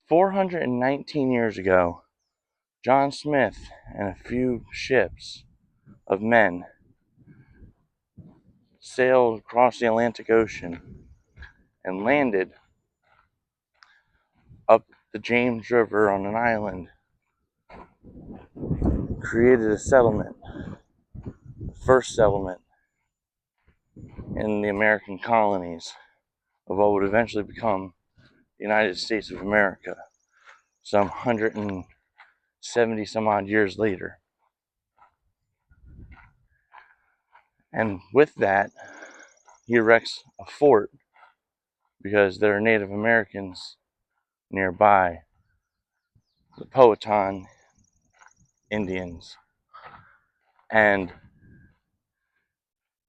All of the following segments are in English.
419 years ago, John Smith and a few ships of men sailed across the Atlantic Ocean and landed up the James River on an island, created a settlement, the first settlement in the American colonies of what would eventually become the United States of America, some 170 some odd years later. And with that, he erects a fort because there are Native Americans nearby, the Powhatan Indians, and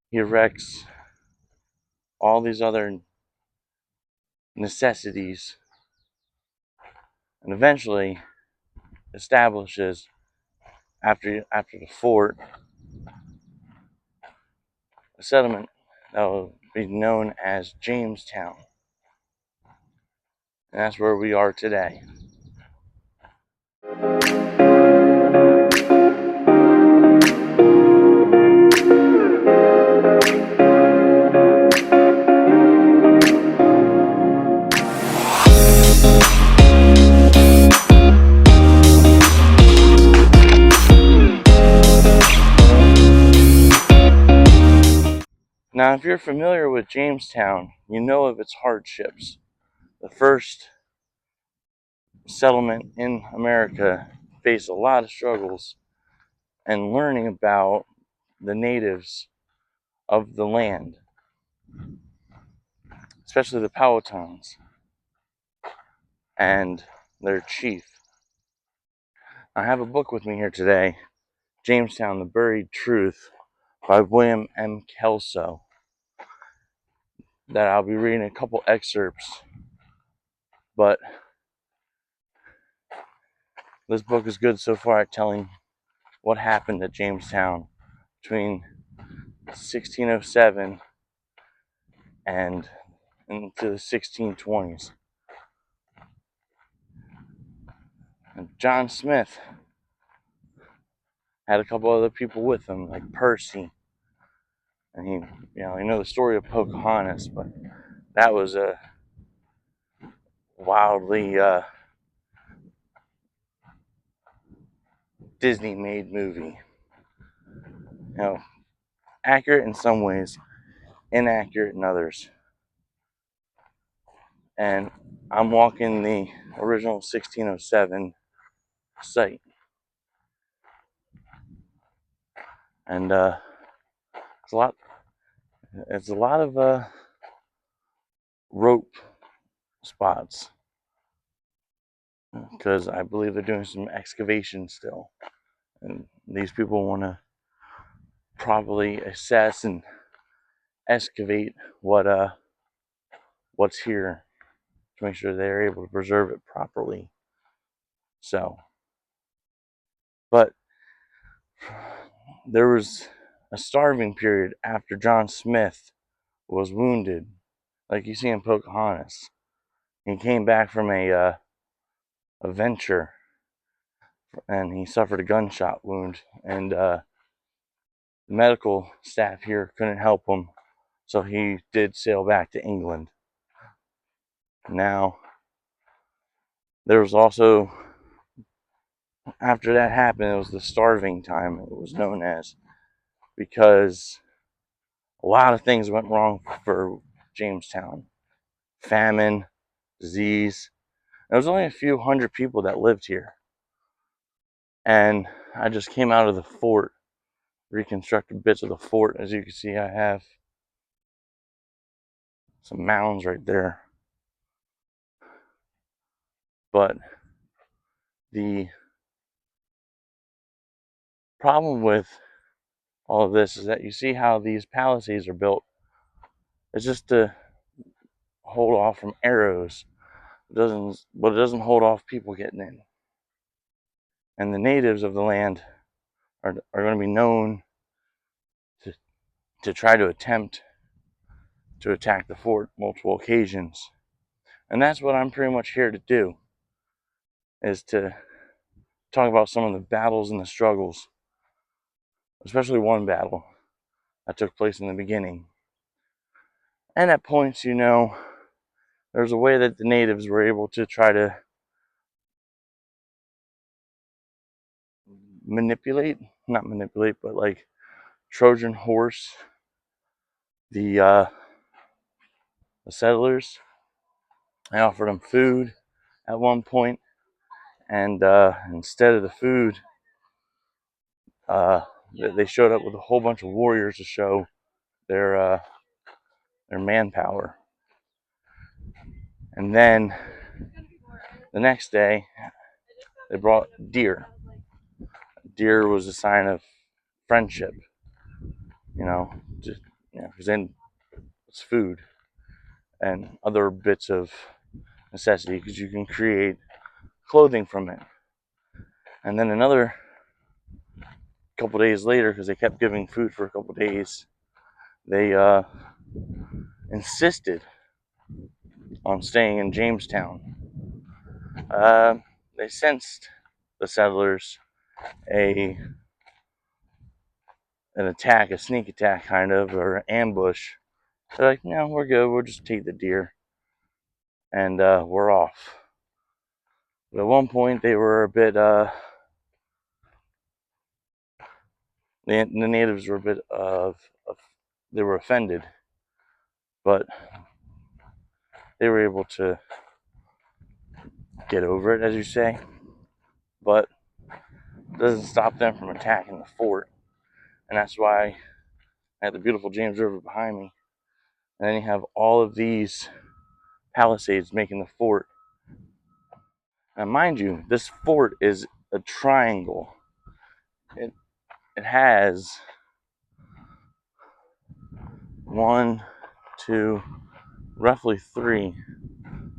he erects all these other necessities and eventually establishes, after the fort, a settlement that will be known as Jamestown. And that's where we are today. Now, if you're familiar with Jamestown, you know of its hardships. The first settlement in America faced a lot of struggles, and learning about the natives of the land, especially the Powhatans and their chief. I have a book with me here today, Jamestown, The Buried Truth by William M. Kelso, that I'll be reading a couple excerpts, but this book is good so far at telling what happened at Jamestown between 1607 and into the 1620s. And John Smith had a couple other people with him, like Percy, and you know the story of Pocahontas, but that was a wildly Disney-made movie. You know, accurate in some ways, inaccurate in others. And I'm walking the original 1607 site, and it's a lot. It's a lot of rope spots because I believe they're doing some excavation still, and these people want to properly assess and excavate what's here to make sure they're able to preserve it properly. So, but there was a starving period after John Smith was wounded, like you see in Pocahontas. He came back from a venture, and he suffered a gunshot wound, and the medical staff here couldn't help him, so he did sail back to England. Now, there was also, after that happened, it was the starving time, it was known as, because a lot of things went wrong for Jamestown. Famine, disease. There was only a few hundred people that lived here. And I just came out of the fort, reconstructed bits of the fort. As you can see, I have some mounds right there. But the problem with all of this is that you see how these palisades are built. It's just to hold off from arrows. It doesn't hold off people getting in. And the natives of the land are going to be known to try to attempt to attack the fort multiple occasions. And that's what I'm pretty much here to do. is to talk about some of the battles and the struggles, especially one battle that took place in the beginning. And at points, there's a way that the natives were able to try to not manipulate, but like Trojan horse the settlers. I offered them food at one point, and instead of the food, uh, they showed up with a whole bunch of warriors to show their manpower. And then the next day, they brought deer. Deer was a sign of friendship, because then it's food and other bits of necessity, because you can create clothing from it. And then another couple days later, because they kept giving food for a couple days, they insisted on staying in Jamestown. They sensed the settlers a an attack, a sneak attack kind of, or an ambush. They're like, no, we're good. We'll just take the deer, and we're off. But at one point, they were a bit. The natives were a bit they were offended, but they were able to get over it, as you say. But it doesn't stop them from attacking the fort, and that's why I have the beautiful James River behind me. And then you have all of these palisades making the fort. Now, mind you, this fort is a triangle. It has 1, 2, roughly 3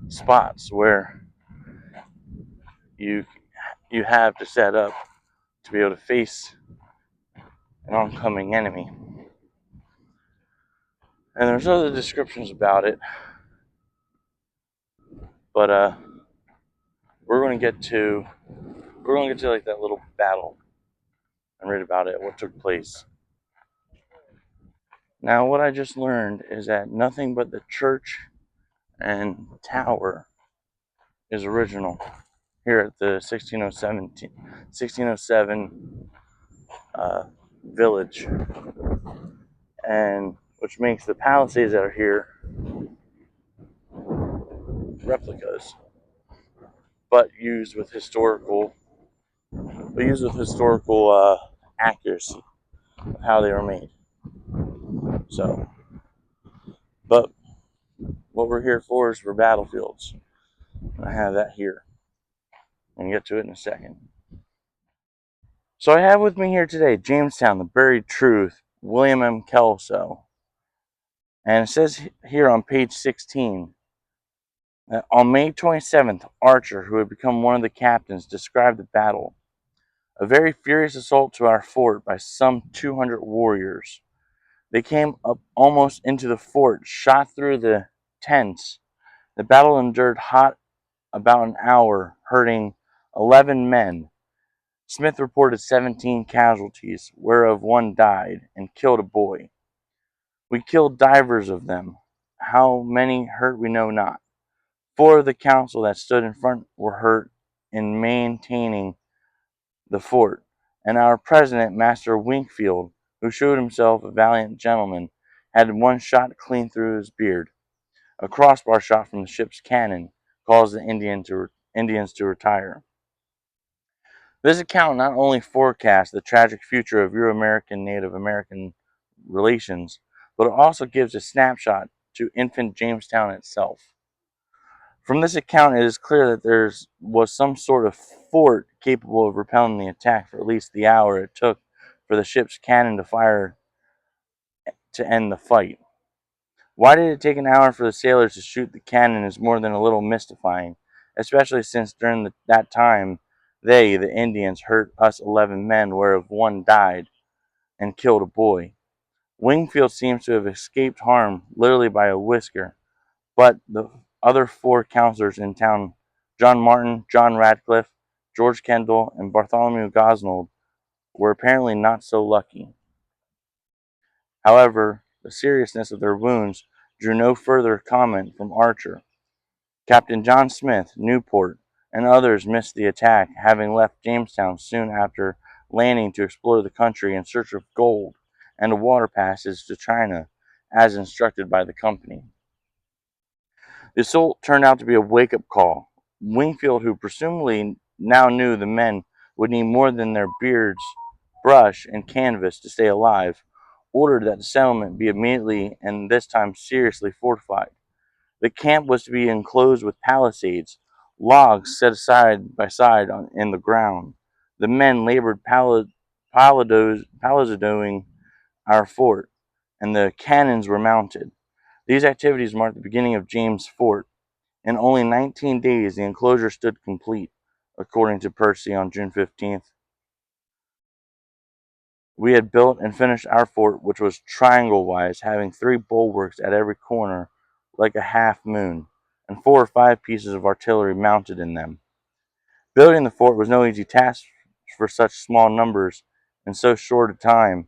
spots where you have to set up to be able to face an oncoming enemy. And there's other descriptions about it, but we're going to get to like that little battle and read about it, what took place. Now, what I just learned is that nothing but the church and tower is original here at the 1607 village, and which makes the palisades that are here replicas, but used with historical accuracy of how they were made. So, but what we're here for is for battlefields. And I have that here. And get to it in a second. So I have with me here today Jamestown, the Buried Truth, William M. Kelso. And it says here on page 16 that on May 27th, Archer, who had become one of the captains, described the battle. A very furious assault to our fort by some 200 warriors. They came up almost into the fort, shot through the tents. The battle endured hot about an hour, hurting 11 men. Smith reported 17 casualties, whereof 1 died, and killed a boy. We killed divers of them. How many hurt we know not. 4 of the council that stood in front were hurt in maintaining the fort, and our president, Master Wingfield, who showed himself a valiant gentleman, had 1 shot clean through his beard. A crossbar shot from the ship's cannon caused the Indians to retire. This account not only forecasts the tragic future of Euro-American Native American relations, but it also gives a snapshot to infant Jamestown itself. From this account, it is clear that there was some sort of fort capable of repelling the attack for at least the hour it took for the ship's cannon to fire to end the fight. Why did it take an hour for the sailors to shoot the cannon is more than a little mystifying, especially since during that time they, the Indians, hurt us 11 men, whereof 1 died, and killed a boy. Wingfield seems to have escaped harm literally by a whisker, but the other 4 counselors in town, John Martin, John Radcliffe, George Kendall, and Bartholomew Gosnold were apparently not so lucky. However, the seriousness of their wounds drew no further comment from Archer. Captain John Smith, Newport, and others missed the attack, having left Jamestown soon after landing to explore the country in search of gold and a water passage to China, as instructed by the company. The assault turned out to be a wake-up call. Wingfield, who presumably now knew the men would need more than their beards, brush, and canvas to stay alive, ordered that the settlement be immediately and this time seriously fortified. The camp was to be enclosed with palisades, logs set side by side in the ground. The men labored palisadoing our fort, and the cannons were mounted. These activities marked the beginning of James Fort. In only 19 days, the enclosure stood complete, according to Percy on June 15th. We had built and finished our fort, which was triangle-wise, having 3 bulwarks at every corner, like a half-moon, and 4 or 5 pieces of artillery mounted in them. Building the fort was no easy task for such small numbers in so short a time.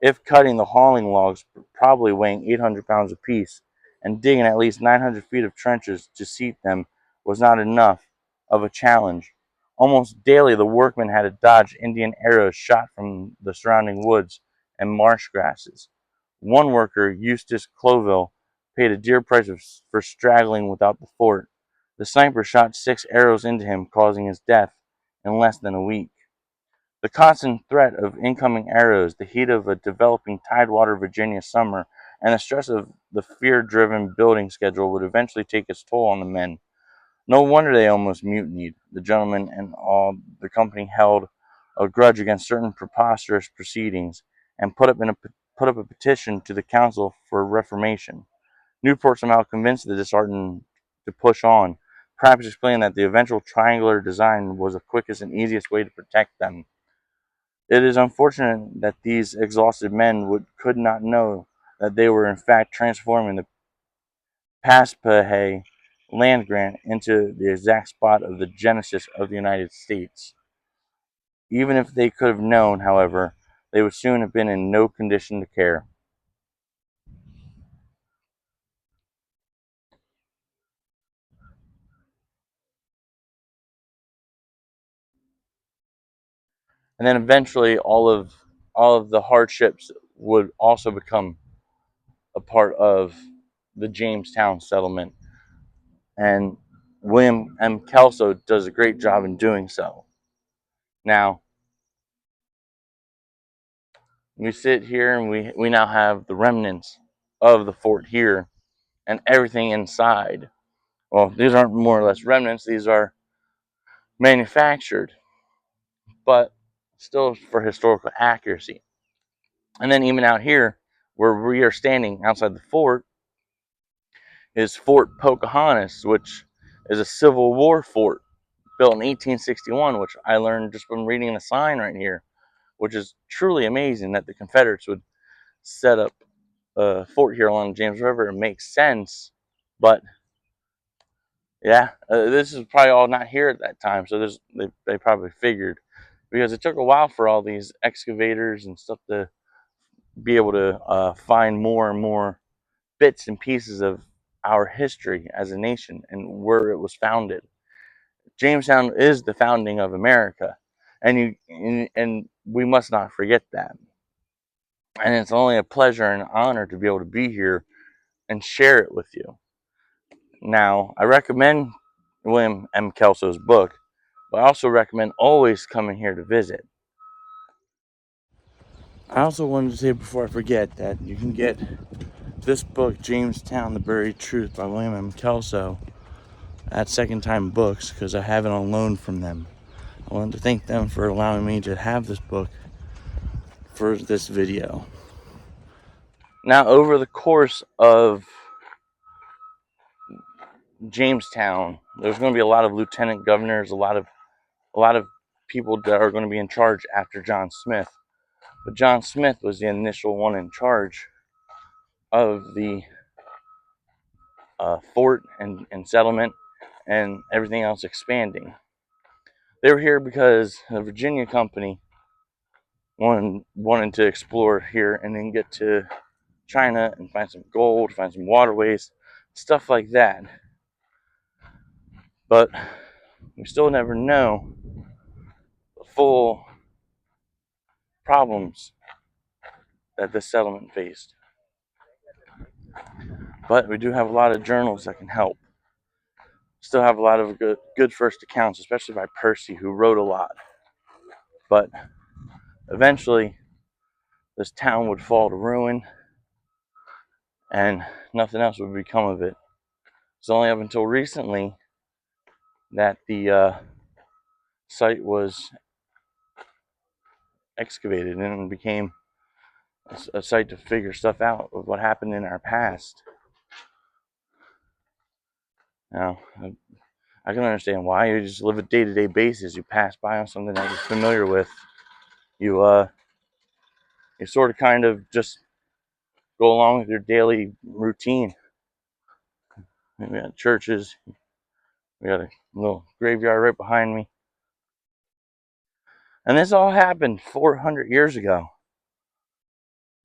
If cutting the hauling logs, probably weighing 800 pounds apiece, and digging at least 900 feet of trenches to seat them was not enough of a challenge. Almost daily the workmen had to dodge Indian arrows shot from the surrounding woods and marsh grasses. One worker, Eustace Cloville, paid a dear price for straggling without the fort. The sniper shot 6 arrows into him, causing his death in less than a week. The constant threat of incoming arrows, the heat of a developing tidewater Virginia summer, and the stress of the fear-driven building schedule would eventually take its toll on the men. No wonder they almost mutinied. The gentlemen and all the company held a grudge against certain preposterous proceedings, and put up a petition to the council for reformation. Newport somehow convinced the disheartened to push on, perhaps explaining that the eventual triangular design was the quickest and easiest way to protect them. It is unfortunate that these exhausted men could not know that they were in fact transforming the Paspahegh land grant into the exact spot of the genesis of the United States. Even if they could have known, however, they would soon have been in no condition to care. And then eventually all of the hardships would also become a part of the Jamestown settlement, and William M. Kelso does a great job in doing so. Now, we sit here and we now have the remnants of the fort here and everything inside. Well, these aren't more or less remnants, these are manufactured, but still for historical accuracy. And then even out here, where we are standing outside the fort, is Fort Pocahontas, which is a Civil War fort built in 1861, which I learned just from reading the sign right here, which is truly amazing that the Confederates would set up a fort here along the James River. It makes sense, but yeah, this is probably all not here at that time, so they probably figured, because it took a while for all these excavators and stuff to be able to find more and more bits and pieces of our history as a nation and where it was founded. Jamestown is the founding of America, and we must not forget that. And it's only a pleasure and honor to be able to be here and share it with you. Now, I recommend William M. Kelso's book, but I also recommend always coming here to visit. I also wanted to say before I forget that you can get this book, Jamestown, The Buried Truth by William M. Kelso, at Second Time Books, because I have it on loan from them. I wanted to thank them for allowing me to have this book for this video. Now, over the course of Jamestown, there's going to be a lot of lieutenant governors, a lot of people that are going to be in charge after John Smith. But John Smith was the initial one in charge of the fort and settlement and everything else expanding. They were here because the Virginia company wanted to explore here and then get to China and find some gold, find some waterways, stuff like that. But we still never know the full problems that this settlement faced. But we do have a lot of journals that can help. Still have a lot of good first accounts, especially by Percy, who wrote a lot. But eventually, this town would fall to ruin, and nothing else would become of it. It's only up until recently that the site was excavated and became a site to figure stuff out of what happened in our past. Now, I can understand why. You just live a day-to-day basis. You pass by on something that you're familiar with. You sort of kind of just go along with your daily routine. We got churches. We got a little graveyard right behind me. And this all happened 400 years ago.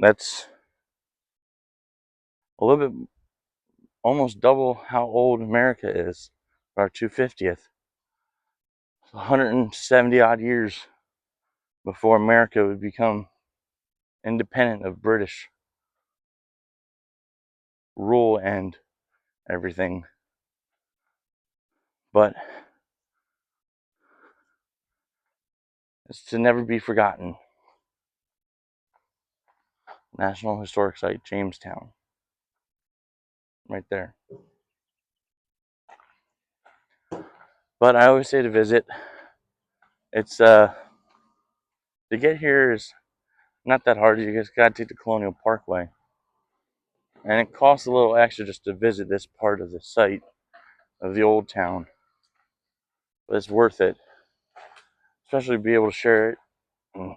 That's a little bit, almost double how old America is. Our 250th. 170 odd years before America would become independent of British rule and everything. But it's to never be forgotten. National Historic Site, Jamestown. Right there. But I always say to visit. It's to get here is not that hard. You just gotta take the Colonial Parkway. And it costs a little extra just to visit this part of the site of the old town. But it's worth it. Especially to be able to share it and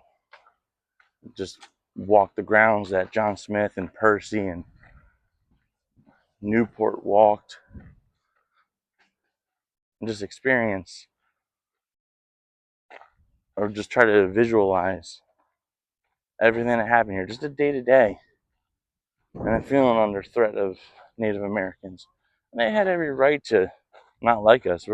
just walk the grounds that John Smith and Percy and Newport walked. And just experience or just try to visualize everything that happened here. Just a day to day. And I'm feeling under threat of Native Americans. And they had every right to not like us.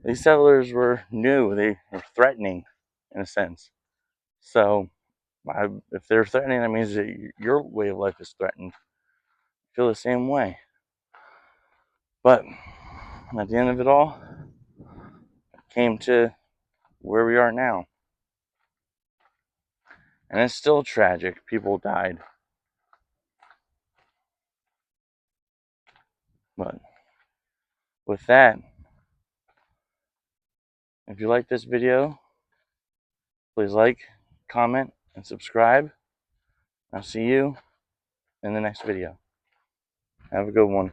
These settlers were new. They were threatening, in a sense. So, if they're threatening, that means that your way of life is threatened. I feel the same way. But at the end of it all, it came to where we are now. And it's still tragic. People died. But with that, if you like this video, please like, comment, and subscribe. I'll see you in the next video. Have a good one.